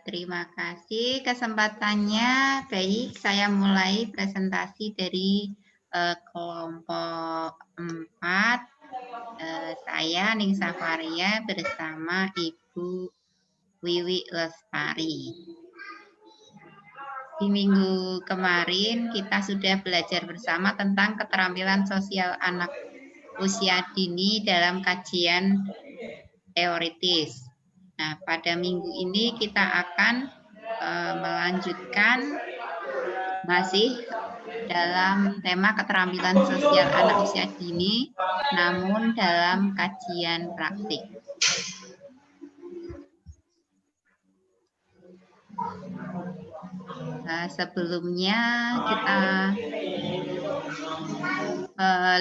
Terima kasih kesempatannya. Baik, saya mulai presentasi dari kelompok 4. Saya Ningsa Faria bersama Ibu Wiwi Lestari. Di minggu kemarin kita sudah belajar bersama tentang keterampilan sosial anak usia dini dalam kajian teoritis. Nah, pada minggu ini kita akan melanjutkan masih dalam tema keterampilan sosial anak usia dini, namun dalam kajian praktik. Sebelumnya kita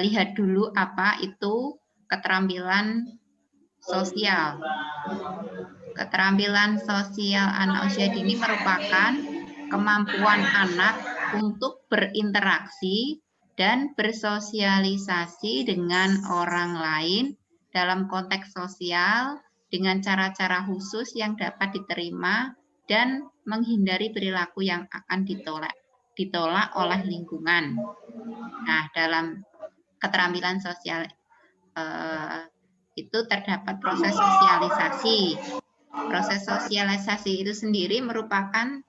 lihat dulu apa itu keterampilan sosial. Keterampilan sosial anak usia dini merupakan kemampuan anak untuk berinteraksi dan bersosialisasi dengan orang lain dalam konteks sosial dengan cara-cara khusus yang dapat diterima dan menghindari perilaku yang akan ditolak oleh lingkungan. Nah, dalam keterampilan sosial itu terdapat proses sosialisasi. Proses sosialisasi itu sendiri merupakan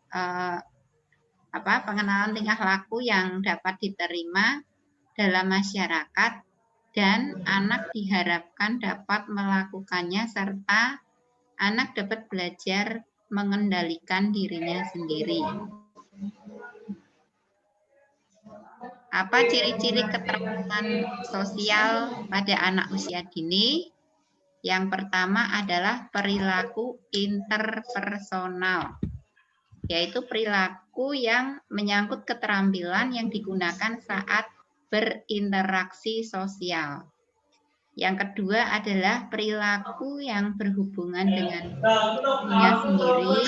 pengenalan tingkah laku yang dapat diterima dalam masyarakat dan anak diharapkan dapat melakukannya serta anak dapat belajar mengendalikan dirinya sendiri. Apa ciri-ciri keterampilan sosial pada anak usia dini? Yang pertama adalah perilaku interpersonal, yaitu perilaku yang menyangkut keterampilan yang digunakan saat berinteraksi sosial. Yang kedua adalah perilaku yang berhubungan dengan dirinya sendiri.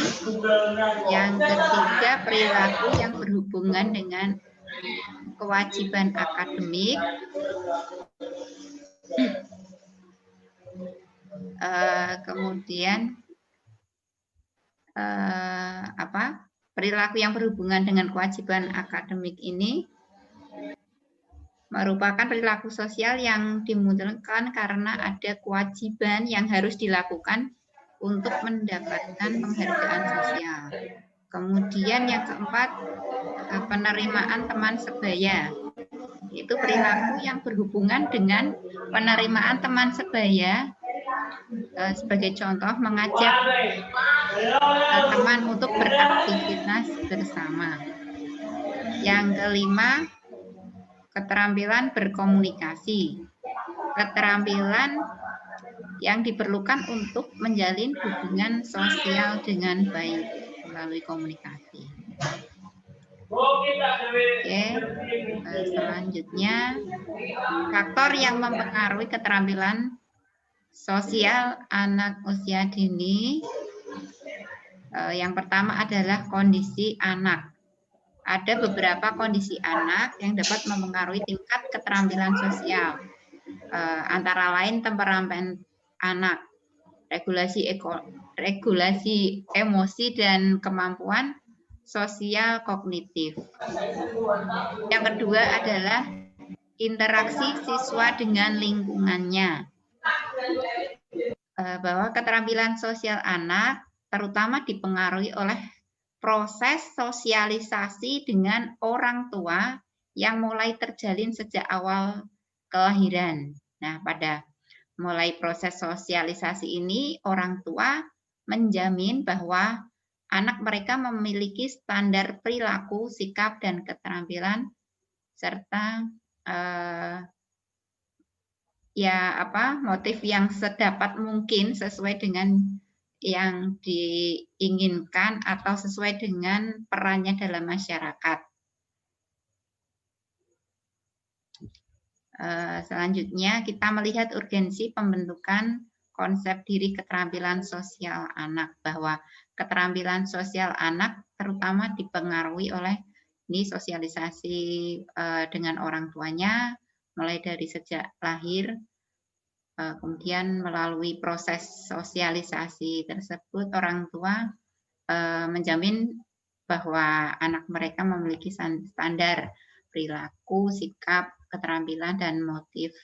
Yang ketiga, perilaku yang berhubungan dengan kewajiban akademik. Kemudian perilaku yang berhubungan dengan kewajiban akademik ini merupakan perilaku sosial yang dimunculkan karena ada kewajiban yang harus dilakukan untuk mendapatkan penghargaan sosial. Kemudian yang keempat, penerimaan teman sebaya. Itu perilaku yang berhubungan dengan penerimaan teman sebaya. Sebagai contoh, mengajak teman untuk beraktivitas bersama. Yang kelima, keterampilan berkomunikasi. Keterampilan yang diperlukan untuk menjalin hubungan sosial dengan baik melalui komunikasi. Oke, selanjutnya faktor yang mempengaruhi keterampilan sosial anak usia dini. Yang pertama adalah kondisi anak. Ada beberapa kondisi anak yang dapat mempengaruhi tingkat keterampilan sosial. Antara lain temperamen anak, regulasi emosi dan kemampuan sosial kognitif. Yang kedua adalah interaksi siswa dengan lingkungannya. Bahwa keterampilan sosial anak terutama dipengaruhi oleh proses sosialisasi dengan orang tua yang mulai terjalin sejak awal kelahiran. Nah, pada mulai proses sosialisasi ini, orang tua menjamin bahwa anak mereka memiliki standar perilaku, sikap, dan keterampilan, serta motif yang sedapat mungkin sesuai dengan yang diinginkan atau sesuai dengan perannya dalam masyarakat. Selanjutnya kita melihat urgensi pembentukan konsep diri keterampilan sosial anak, bahwa keterampilan sosial anak terutama dipengaruhi oleh sosialisasi dengan orang tuanya, mulai dari sejak lahir. Kemudian melalui proses sosialisasi tersebut orang tua menjamin bahwa anak mereka memiliki standar perilaku, sikap, keterampilan, dan motif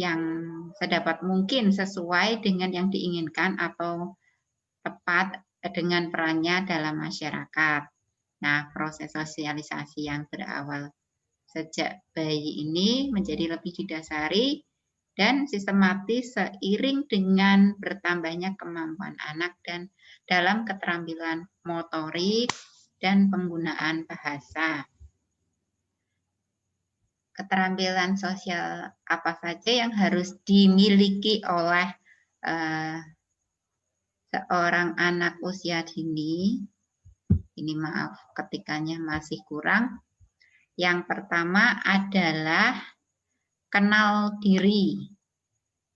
yang sedapat mungkin sesuai dengan yang diinginkan atau tepat dengan perannya dalam masyarakat. Nah, proses sosialisasi yang berawal sejak bayi ini menjadi lebih didasari dan sistematis seiring dengan bertambahnya kemampuan anak dan dalam keterampilan motorik dan penggunaan bahasa. Keterampilan sosial apa saja yang harus dimiliki oleh seorang anak usia dini? Ini maaf, ketikannya masih kurang. Yang pertama adalah kenal diri.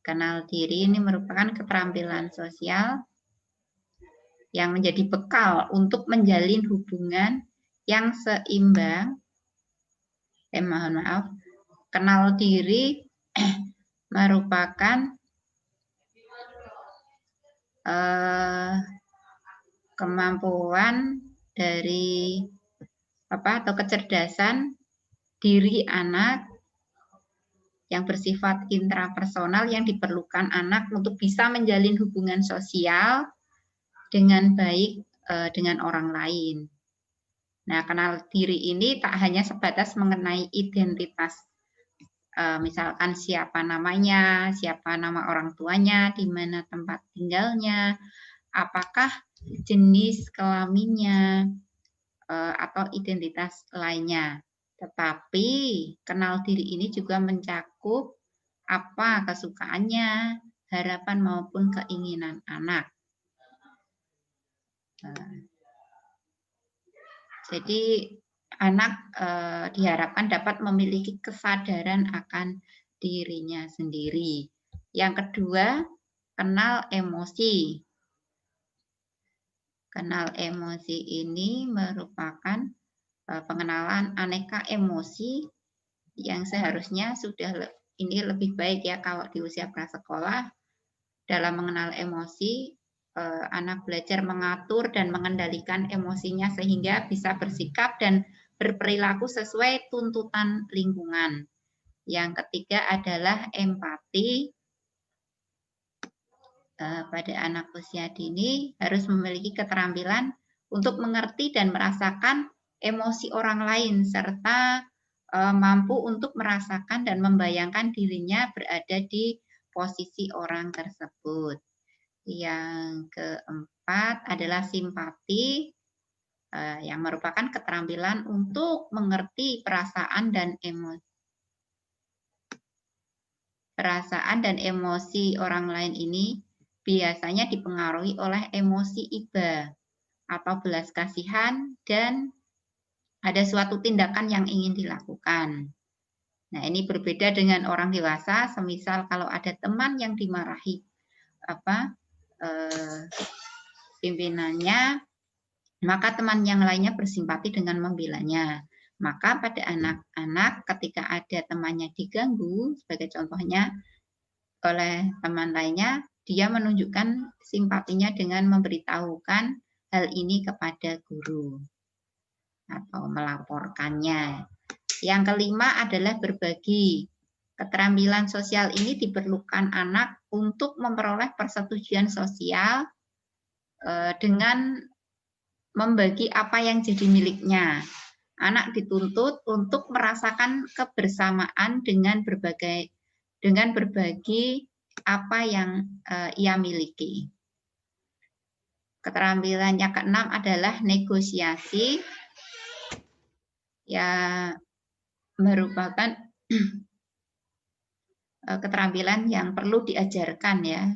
Kenal diri ini merupakan keterampilan sosial yang menjadi bekal untuk menjalin hubungan yang seimbang. Mohon maaf, kenal diri merupakan kemampuan dari atau kecerdasan diri anak yang bersifat intrapersonal yang diperlukan anak untuk bisa menjalin hubungan sosial dengan baik dengan orang lain. Nah, kenal diri ini tak hanya sebatas mengenai identitas, misalkan siapa namanya, siapa nama orang tuanya, di mana tempat tinggalnya, apakah jenis kelaminnya, atau identitas lainnya. Tetapi kenal diri ini juga mencakup apa kesukaannya, harapan maupun keinginan anak. Jadi anak diharapkan dapat memiliki kesadaran akan dirinya sendiri. Yang kedua, kenal emosi. Kenal emosi ini merupakan pengenalan aneka emosi yang seharusnya sudah ini lebih baik ya kalau di usia prasekolah. Dalam mengenal emosi, anak belajar mengatur dan mengendalikan emosinya sehingga bisa bersikap dan berperilaku sesuai tuntutan lingkungan. Yang ketiga adalah empati. Pada anak usia dini harus memiliki keterampilan untuk mengerti dan merasakan emosi orang lain serta mampu untuk merasakan dan membayangkan dirinya berada di posisi orang tersebut. Yang keempat adalah simpati, yang merupakan keterampilan untuk mengerti perasaan dan emosi orang lain ini biasanya dipengaruhi oleh emosi iba atau belas kasihan dan ada suatu tindakan yang ingin dilakukan. Nah, ini berbeda dengan orang dewasa, semisal kalau ada teman yang dimarahi pimpinannya, maka teman yang lainnya bersimpati dengan membelanya. Maka pada anak-anak ketika ada temannya diganggu, sebagai contohnya oleh teman lainnya, dia menunjukkan simpatinya dengan memberitahukan hal ini kepada guru atau melaporkannya. Yang kelima adalah berbagi. Keterampilan sosial ini diperlukan anak untuk memperoleh persetujuan sosial dengan membagi apa yang jadi miliknya. Anak dituntut untuk merasakan kebersamaan dengan berbagi apa yang ia miliki. Keterampilan yang keenam adalah negosiasi, ya merupakan keterampilan yang perlu diajarkan ya,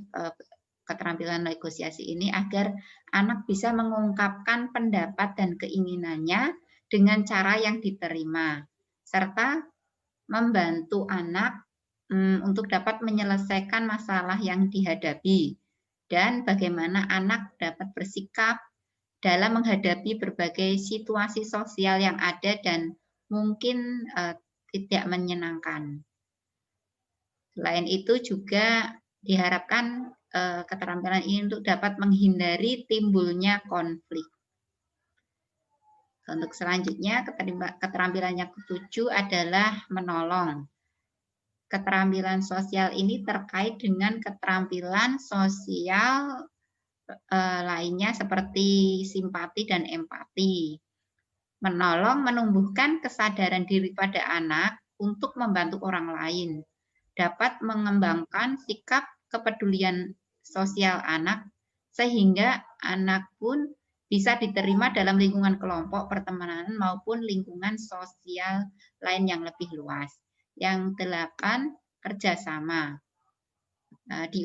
keterampilan negosiasi ini agar anak bisa mengungkapkan pendapat dan keinginannya dengan cara yang diterima, serta membantu anak untuk dapat menyelesaikan masalah yang dihadapi dan bagaimana anak dapat bersikap dalam menghadapi berbagai situasi sosial yang ada dan mungkin tidak menyenangkan. Selain itu juga diharapkan keterampilan ini untuk dapat menghindari timbulnya konflik. Untuk selanjutnya, keterampilan yang ketujuh adalah menolong. Keterampilan sosial ini terkait dengan keterampilan sosial lainnya seperti simpati dan empati. Menolong menumbuhkan kesadaran diri pada anak untuk membantu orang lain, dapat mengembangkan sikap kepedulian sosial anak sehingga anak pun bisa diterima dalam lingkungan kelompok, pertemanan maupun lingkungan sosial lain yang lebih luas. Yang 8, kerjasama. Di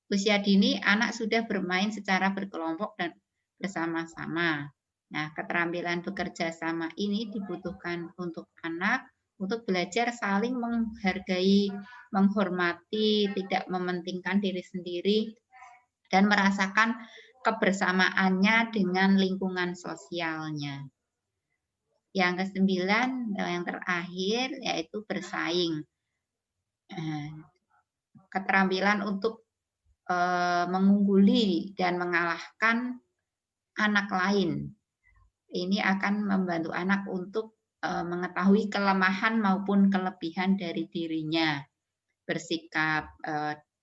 usia dini, anak sudah bermain secara berkelompok dan bersama-sama. Nah, keterampilan bekerja sama ini dibutuhkan untuk anak untuk belajar saling menghargai, menghormati, tidak mementingkan diri sendiri, dan merasakan kebersamaannya dengan lingkungan sosialnya. Yang ke-9, yang terakhir, yaitu bersaing. Keterampilan untuk mengungguli dan mengalahkan anak lain. Ini akan membantu anak untuk mengetahui kelemahan maupun kelebihan dari dirinya.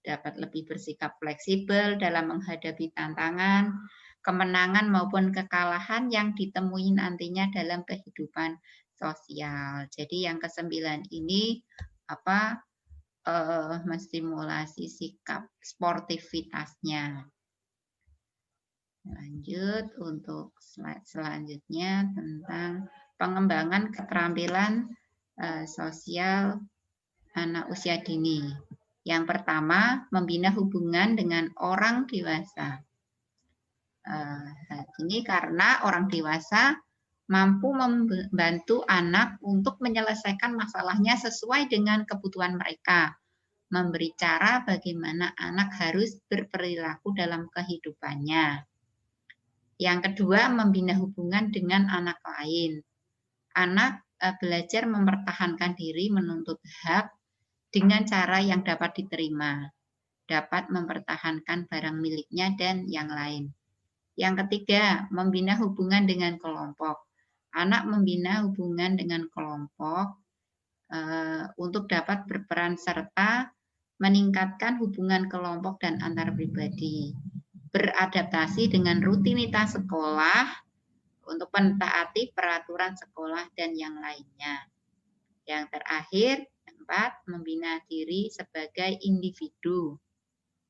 Dapat lebih bersikap fleksibel dalam menghadapi tantangan, kemenangan maupun kekalahan yang ditemui nantinya dalam kehidupan sosial. Jadi yang ke-9 ini menstimulasi sikap sportivitasnya. Lanjut untuk slide selanjutnya tentang pengembangan keterampilan sosial anak usia dini. Yang pertama, membina hubungan dengan orang dewasa. Ini karena orang dewasa mampu membantu anak untuk menyelesaikan masalahnya sesuai dengan kebutuhan mereka, memberi cara bagaimana anak harus berperilaku dalam kehidupannya. Yang kedua, membina hubungan dengan anak lain. Anak belajar mempertahankan diri, menuntut hak dengan cara yang dapat diterima, dapat mempertahankan barang miliknya dan yang lain. Yang ketiga, membina hubungan dengan kelompok. Anak membina hubungan dengan kelompok untuk dapat berperan serta meningkatkan hubungan kelompok dan antar pribadi, beradaptasi dengan rutinitas sekolah untuk mentaati peraturan sekolah dan yang lainnya. Yang terakhir, 4, membina diri sebagai individu,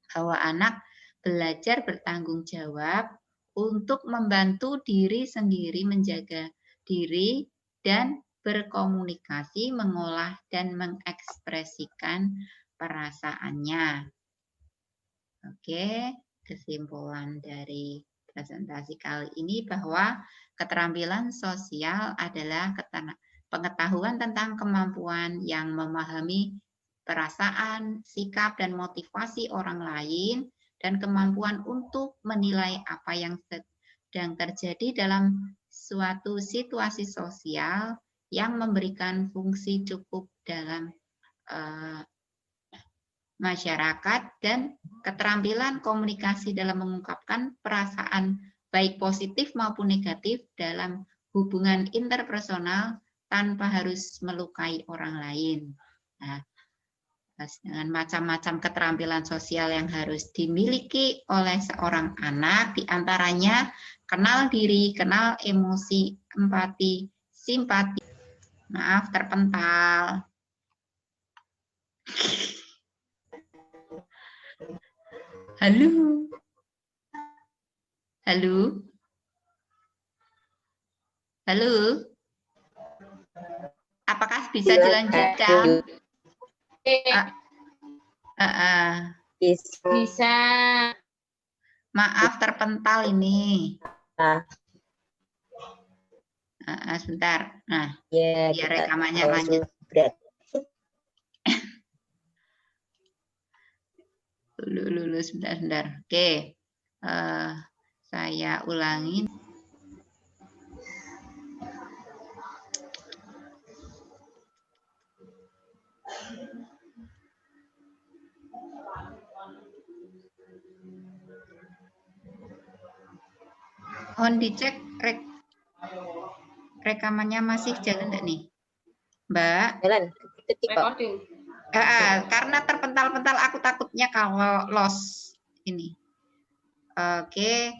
bahwa anak belajar bertanggung jawab untuk membantu diri sendiri menjaga diri dan berkomunikasi, mengolah dan mengekspresikan perasaannya. Oke, kesimpulan dari presentasi kali ini bahwa keterampilan sosial adalah pengetahuan tentang kemampuan yang memahami perasaan, sikap, dan motivasi orang lain, dan kemampuan untuk menilai apa yang sedang terjadi dalam suatu situasi sosial yang memberikan fungsi cukup dalam masyarakat, dan keterampilan komunikasi dalam mengungkapkan perasaan baik positif maupun negatif dalam hubungan interpersonal tanpa harus melukai orang lain. Nah, dengan macam-macam keterampilan sosial yang harus dimiliki oleh seorang anak, diantaranya kenal diri, kenal emosi, empati, simpati. Maaf, terpental. Halo. Halo. Halo. Apakah bisa dilanjutkan? Bisa. Maaf, terpental ini. Sebentar. Nah, ya, biar rekamannya lanjut. Lulu, sebentar. Oke. Saya ulangi. Mohon dicek rekamannya masih jalan enggak nih, Mbak? Jalan, ketik kok. Karena terpental-pental, aku takutnya kalau loss ini. Oke,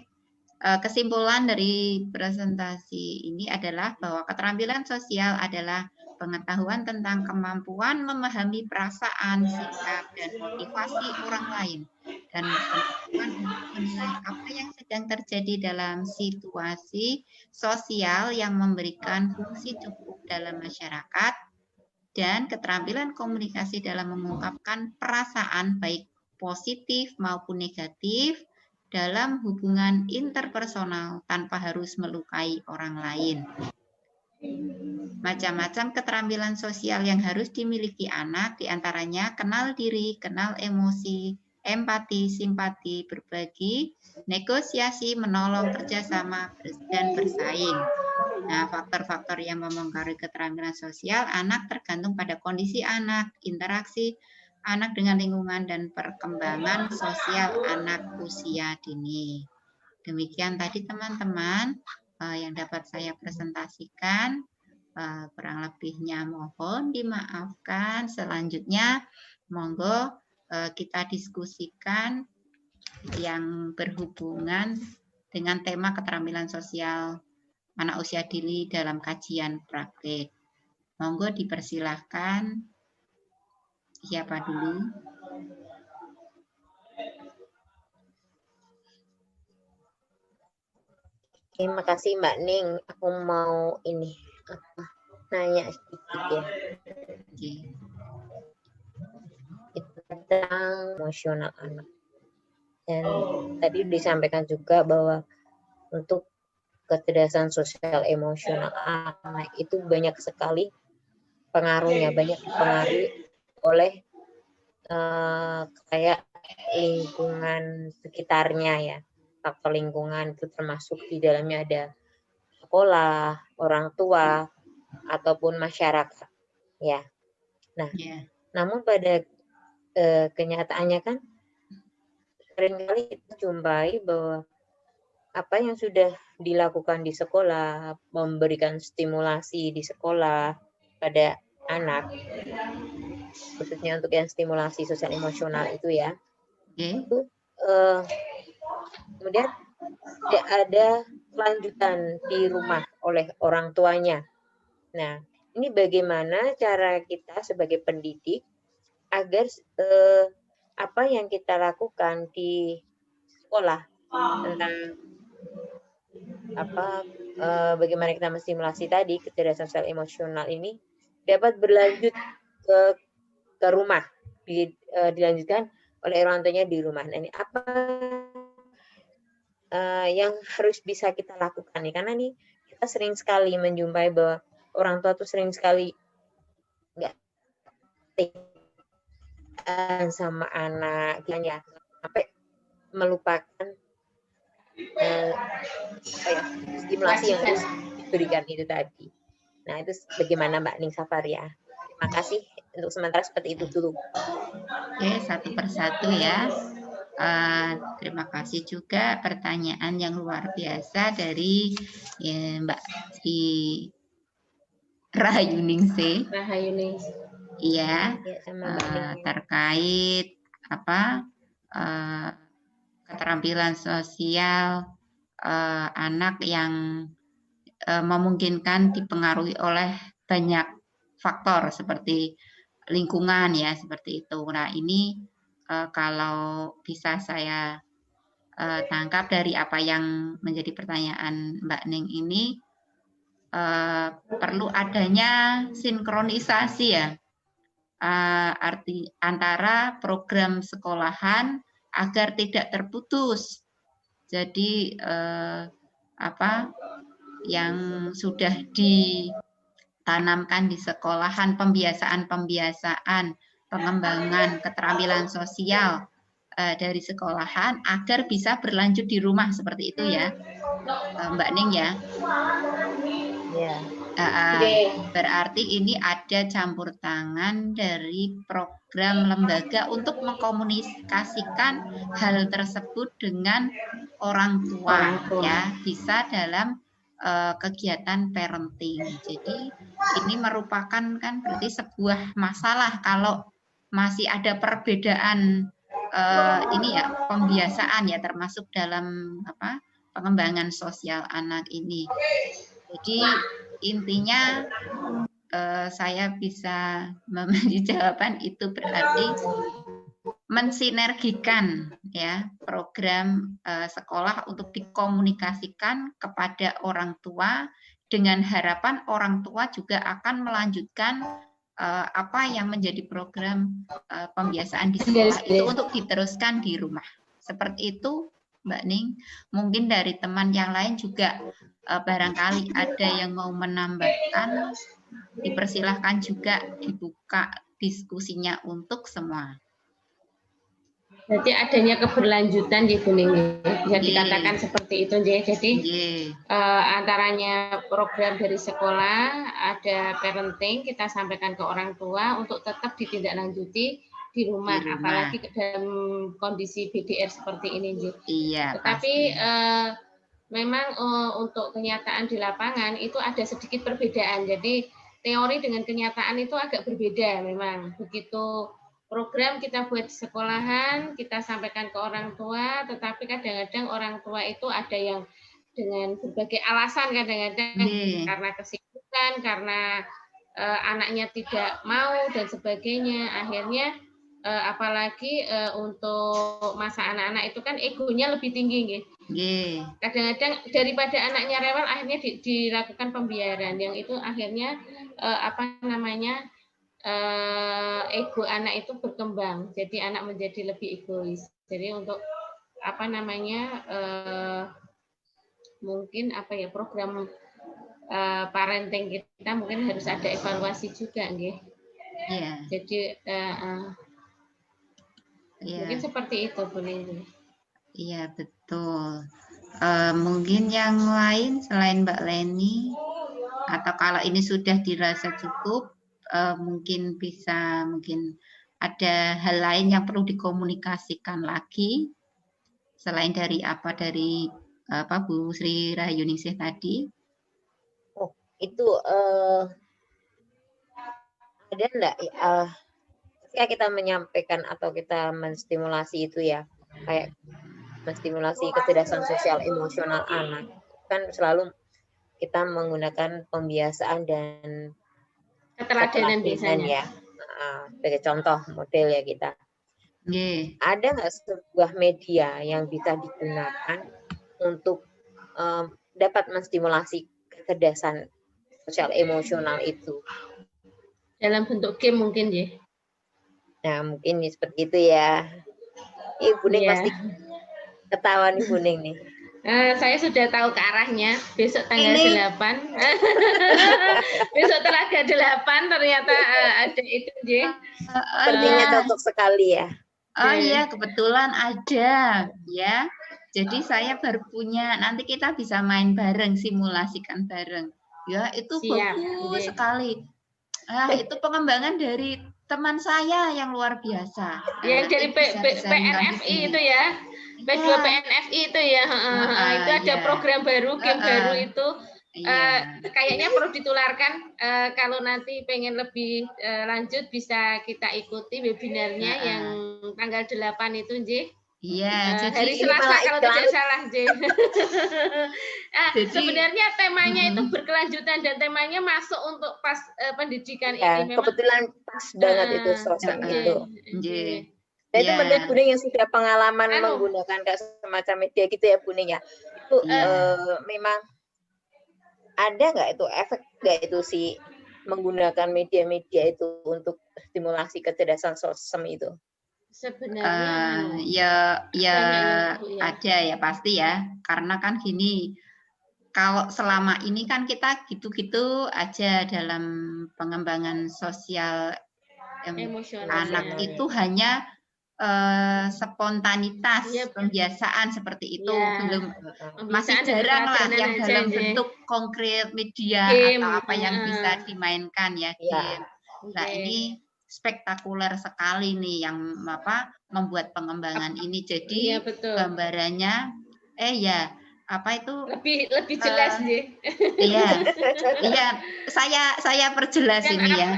kesimpulan dari presentasi ini adalah bahwa keterampilan sosial adalah pengetahuan tentang kemampuan memahami perasaan, sikap, dan motivasi orang lain, dan kemampuan untuk menilai apa yang sedang terjadi dalam situasi sosial yang memberikan fungsi cukup dalam masyarakat, dan keterampilan komunikasi dalam mengungkapkan perasaan baik positif maupun negatif dalam hubungan interpersonal tanpa harus melukai orang lain. Macam-macam keterampilan sosial yang harus dimiliki anak, diantaranya kenal diri, kenal emosi, empati, simpati, berbagi, negosiasi, menolong, kerjasama, dan bersaing. Nah, faktor-faktor yang mempengaruhi keterampilan sosial anak tergantung pada kondisi anak, interaksi anak dengan lingkungan, dan perkembangan sosial anak usia dini. Demikian tadi teman-teman yang dapat saya presentasikan. Kurang lebihnya mohon dimaafkan. Selanjutnya monggo kita diskusikan yang berhubungan dengan tema keterampilan sosial anak usia dini dalam kajian praktik. Monggo dipersilahkan. Siapa dulu? Terima kasih Mbak Ning. Aku mau nanya sedikit ya. Itu tentang emosional anak. Dan tadi disampaikan juga bahwa untuk kecerdasan sosial emosional anak itu banyak sekali pengaruhnya, banyak dipengaruhi oleh kayak lingkungan sekitarnya ya. Faktor lingkungan itu termasuk di dalamnya ada sekolah, orang tua, ataupun masyarakat ya. Nah, namun pada kenyataannya kan seringkali kita jumpai bahwa apa yang sudah dilakukan di sekolah, memberikan stimulasi di sekolah pada anak, khususnya untuk yang stimulasi sosial emosional itu ya, itu kemudian tidak ada lanjutan di rumah oleh orang tuanya. Nah, ini bagaimana cara kita sebagai pendidik agar apa yang kita lakukan di sekolah tentang bagaimana kita menstimulasi tadi kecerdasan sosial emosional ini dapat berlanjut ke rumah, dilanjutkan oleh orang tuanya di rumah. Nah, ini apa yang harus bisa kita lakukan nih? Karena nih kita sering sekali menjumpai bahwa orang tua tuh sering sekali nggak sama anaknya sampai melupakan stimulasi yang harus diberikan itu tadi. Nah, itu bagaimana Mbak Ning Safaria? Terima kasih untuk sementara seperti itu dulu. Oke, satu persatu ya. Terima kasih juga pertanyaan yang luar biasa dari Mbak Rahayuningsih. Iya, terkait keterampilan sosial anak yang memungkinkan dipengaruhi oleh banyak faktor seperti lingkungan ya, seperti itu. Nah, ini kalau bisa saya tangkap dari apa yang menjadi pertanyaan Mbak Ning ini, perlu adanya sinkronisasi ya, arti antara program sekolahan agar tidak terputus. Jadi yang sudah ditanamkan di sekolahan, pembiasaan, pengembangan keterampilan sosial dari sekolahan agar bisa berlanjut di rumah seperti itu ya, Mbak Ning ya. Ya. Berarti ini ada campur tangan dari program lembaga untuk mengkomunikasikan hal tersebut dengan orang tua, ya, bisa dalam kegiatan parenting. Jadi ini merupakan kan berarti sebuah masalah kalau masih ada perbedaan ini ya, pembiasaan ya, termasuk dalam pengembangan sosial anak ini. Jadi intinya saya bisa memberi jawaban itu berarti mensinergikan ya program sekolah untuk dikomunikasikan kepada orang tua dengan harapan orang tua juga akan melanjutkan apa yang menjadi program pembiasaan di sekolah itu untuk diteruskan di rumah. Seperti itu, Mbak Ning. Mungkin dari teman yang lain juga barangkali ada yang mau menambahkan, dipersilahkan juga dibuka diskusinya untuk semua. Berarti adanya keberlanjutan di Bu Ning, bisa dikatakan seperti itu. Jadi antaranya program dari sekolah, ada parenting, kita sampaikan ke orang tua untuk tetap ditindaklanjuti di rumah. Apalagi dalam kondisi BDR seperti ini. Iya, tetapi memang untuk kenyataan di lapangan itu ada sedikit perbedaan. Jadi teori dengan kenyataan itu agak berbeda memang. Begitu program kita buat di sekolahan, kita sampaikan ke orang tua, tetapi kadang-kadang orang tua itu ada yang dengan berbagai alasan, kadang-kadang karena kesibukan, karena anaknya tidak mau dan sebagainya. Akhirnya apalagi untuk masa anak-anak itu kan egonya lebih tinggi, kadang-kadang daripada anaknya rewel, akhirnya dilakukan pembiaran, yang itu akhirnya ego anak itu berkembang, jadi anak menjadi lebih egois. Jadi untuk mungkin program parenting kita mungkin harus ada evaluasi juga, nggih. Jadi mungkin seperti itu, Bu Ning. Iya, betul. Mungkin yang lain selain Mbak Leni, atau kalau ini sudah dirasa cukup, mungkin ada hal lain yang perlu dikomunikasikan lagi selain dari Bu Sri Rahyuningsih tadi. Oh, itu ada enggak ketika kita menyampaikan atau kita menstimulasi itu ya, kayak menstimulasi kecerdasan sosial emosional anak, kan selalu kita menggunakan pembiasaan dan keteladanan ya, sebagai contoh model ya kita. Ada nggak sebuah media yang bisa digunakan untuk dapat menstimulasi kecerdasan sosial emosional itu? Dalam bentuk game mungkin ya? Nah mungkin seperti itu ya. Ibu Ning pasti ketawa nih Bu Ning nih. Saya sudah tahu ke arahnya. Besok tanggal 8. Besok tanggal 8 ternyata ada itu, J. Sepertinya cocok sekali ya. Oh iya, kebetulan ada ya. Jadi saya baru punya, nanti kita bisa main bareng, simulasikan bareng. Ya, itu bagus sekali. Itu pengembangan dari teman saya yang luar biasa. Yang dari PNFI itu ya. P2PNFI itu ya, itu ada program baru, game baru itu, kayaknya perlu ditularkan. Kalau nanti pengen lebih lanjut bisa kita ikuti webinarnya yang tanggal 8 itu, J. Iya, jadi hari Selasa kalau tidak salah, J. Sebenarnya temanya itu berkelanjutan dan temanya masuk untuk pas pendidikan ini. Memang kebetulan pas banget itu sosok itu. Dan itu menurut Bu Ning yang sudah pengalaman menggunakan semacam media gitu ya Bu Ning ya. Itu memang ada nggak itu efek nggak itu menggunakan media-media itu untuk stimulasi kecerdasan sosial itu? Sebenarnya ya ada ya pasti ya, karena kan gini, kalau selama ini kan kita gitu-gitu aja dalam pengembangan sosial anak itu hanya spontanitas, Iya, pembiasaan seperti itu, ya, belum masih pembiasaan dan jarang lah keteladanan yang aja, dalam Nje. bentuk konkret media Game, atau apa yang bisa dimainkan ya, Ya. game. Nah, ini spektakuler sekali nih yang membuat pengembangan ini. Jadi Iya, betul. gambarannya ya apa itu lebih jelas nih. Iya, saya perjelas Kan ini ya.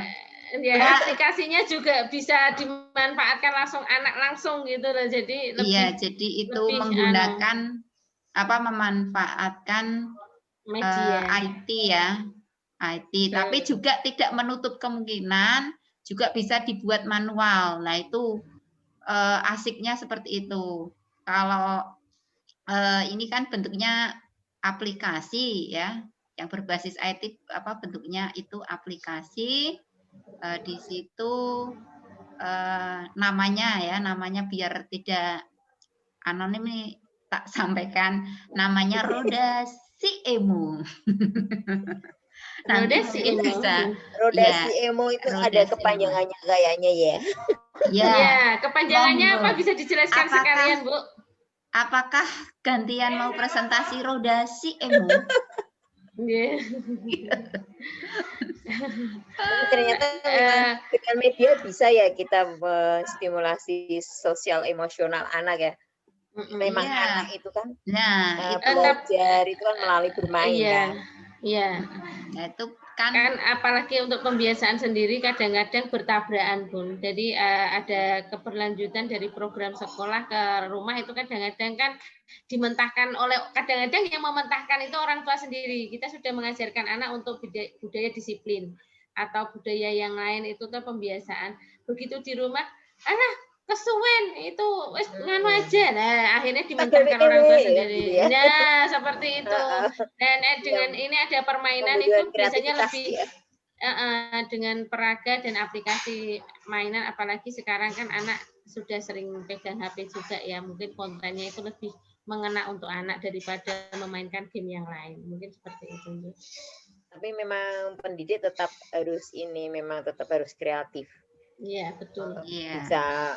Ya, aplikasinya juga bisa dimanfaatkan anak langsung gitu loh. Jadi Iya, jadi itu menggunakan memanfaatkan media IT ya. IT, tapi juga tidak menutup kemungkinan juga bisa dibuat manual. Nah, itu asiknya seperti itu. Kalau ini kan bentuknya aplikasi ya, yang berbasis IT bentuknya itu aplikasi. Di situ namanya biar tidak anonim nih tak sampaikan, namanya Roda Si Emo. Nanti mungkin bisa. Roda Si Emo itu ada kepanjangannya kayaknya ya. Ya, kepanjangannya apa bisa dijelaskan sekalian, Bu? Apakah gantian mau presentasi Roda Si Emo? Ternyata dengan media bisa ya kita menstimulasi sosial emosional anak ya. Memang anak itu kan belajar itu kan melalui bermain kan. Iya. Nah, itu kan apalagi untuk pembiasaan sendiri kadang-kadang bertabrakan, Bun. Jadi ada keberlanjutan dari program sekolah ke rumah itu kadang-kadang kan dimentahkan kadang-kadang yang mementahkan itu orang tua sendiri. Kita sudah mengajarkan anak untuk budaya disiplin atau budaya yang lain itu tuh pembiasaan. Begitu di rumah, kesuwen itu nganu aja. Nah, akhirnya dimentahkan orang tua sendiri. Ya, nah, seperti itu. Dan dengan ini ada permainan itu biasanya lebih dengan peraga dan aplikasi mainan, apalagi sekarang kan anak sudah sering pegang HP juga ya, mungkin kontennya itu lebih mengena untuk anak daripada memainkan game yang lain. Mungkin seperti itu. Tapi memang pendidik tetap harus kreatif. Iya, betul. Bisa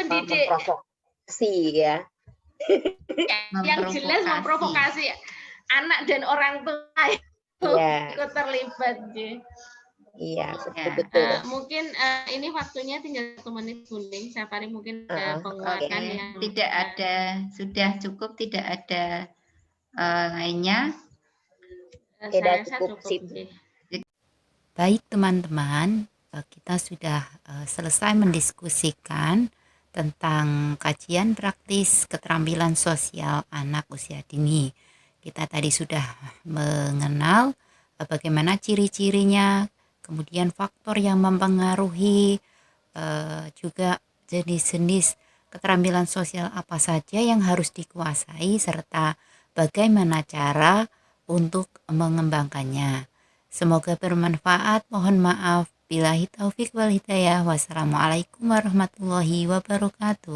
memprovokasi ya. Yang jelas memprovokasi anak dan orang tua ikut terlibat. Iya, betul. Mungkin ini waktunya tinggal 1 menit, Bunding. Safari mungkin ada penguatan yang tidak ada, sudah cukup, tidak ada lainnya. Saya rasa cukup sih. Baik teman-teman, kita sudah selesai mendiskusikan tentang kajian praktis keterampilan sosial anak usia dini. Kita tadi sudah mengenal bagaimana ciri-cirinya, kemudian faktor yang mempengaruhi, juga jenis-jenis keterampilan sosial apa saja yang harus dikuasai, serta bagaimana cara untuk mengembangkannya. Semoga bermanfaat. Mohon maaf. Billahi taufik wal hidayah. Wassalamualaikum warahmatullahi wabarakatuh.